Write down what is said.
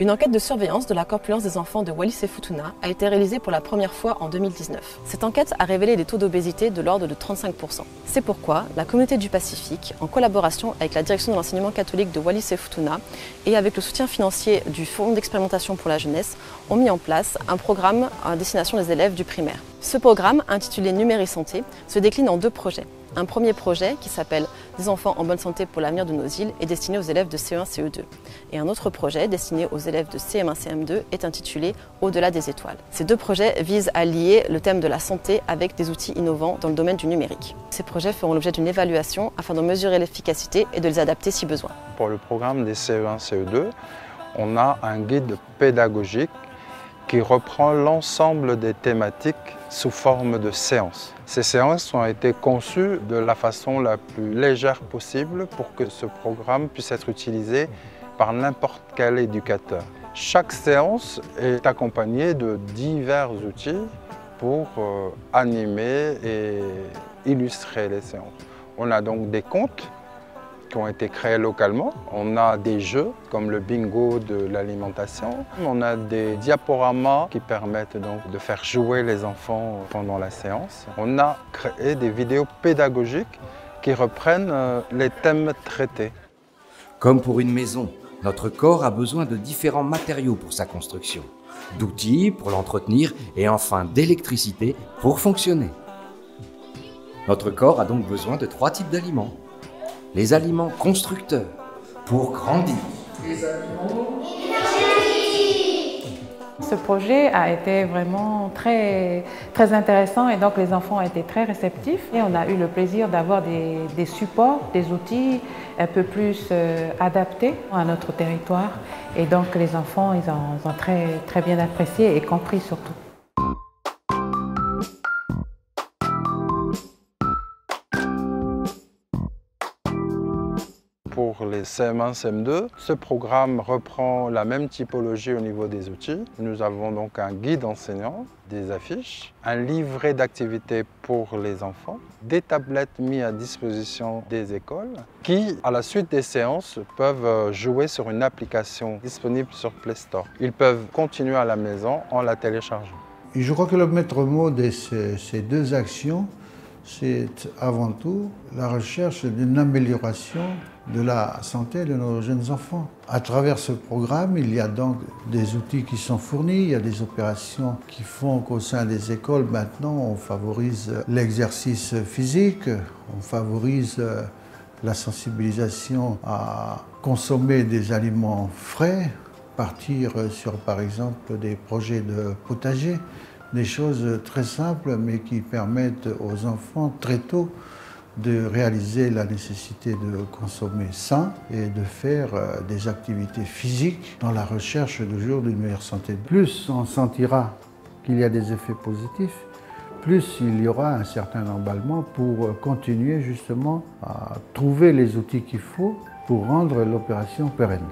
Une enquête de surveillance de la corpulence des enfants de Wallis et Futuna a été réalisée pour la première fois en 2019. Cette enquête a révélé des taux d'obésité de l'ordre de 35%. C'est pourquoi la communauté du Pacifique, en collaboration avec la direction de l'enseignement catholique de Wallis et Futuna et avec le soutien financier du Fonds d'expérimentation pour la jeunesse, ont mis en place un programme à destination des élèves du primaire. Ce programme, intitulé Numéri Santé, se décline en 2 projets. Un premier projet qui s'appelle « Des enfants en bonne santé pour l'avenir de nos îles » est destiné aux élèves de CE1, CE2. Et un autre projet destiné aux élèves de CM1, CM2 est intitulé « Au-delà des étoiles ». Ces 2 projets visent à lier le thème de la santé avec des outils innovants dans le domaine du numérique. Ces projets feront l'objet d'une évaluation afin de mesurer l'efficacité et de les adapter si besoin. Pour le programme des CE1, CE2, on a un guide pédagogique qui reprend l'ensemble des thématiques sous forme de séances. Ces séances ont été conçues de la façon la plus légère possible pour que ce programme puisse être utilisé par n'importe quel éducateur. Chaque séance est accompagnée de divers outils pour animer et illustrer les séances. On a donc des contes qui ont été créés localement. On a des jeux comme le bingo de l'alimentation. On a des diaporamas qui permettent donc de faire jouer les enfants pendant la séance. On a créé des vidéos pédagogiques qui reprennent les thèmes traités. Comme pour une maison, notre corps a besoin de différents matériaux pour sa construction, d'outils pour l'entretenir et enfin d'électricité pour fonctionner. Notre corps a donc besoin de 3 types d'aliments. Les aliments constructeurs, pour grandir. Les aliments énergétiques. Ce projet a été vraiment très intéressant et donc les enfants ont été très réceptifs. Et on a eu le plaisir d'avoir des supports, des outils un peu plus adaptés à notre territoire. Et donc les enfants, ils ont très bien apprécié et compris surtout. Pour les CM1, CM2, ce programme reprend la même typologie au niveau des outils. Nous avons donc un guide enseignant, des affiches, un livret d'activités pour les enfants, des tablettes mises à disposition des écoles qui, à la suite des séances, peuvent jouer sur une application disponible sur Play Store. Ils peuvent continuer à la maison en la téléchargeant. Et je crois que le maître mot de ces 2 actions, c'est avant tout la recherche d'une amélioration de la santé de nos jeunes enfants. À travers ce programme, il y a donc des outils qui sont fournis, il y a des opérations qui font qu'au sein des écoles, maintenant, on favorise l'exercice physique, on favorise la sensibilisation à consommer des aliments frais, partir sur, par exemple, des projets de potager, des choses très simples mais qui permettent aux enfants très tôt de réaliser la nécessité de consommer sain et de faire des activités physiques dans la recherche toujours d'une meilleure santé. Plus on sentira qu'il y a des effets positifs, plus il y aura un certain emballement pour continuer justement à trouver les outils qu'il faut pour rendre l'opération pérenne.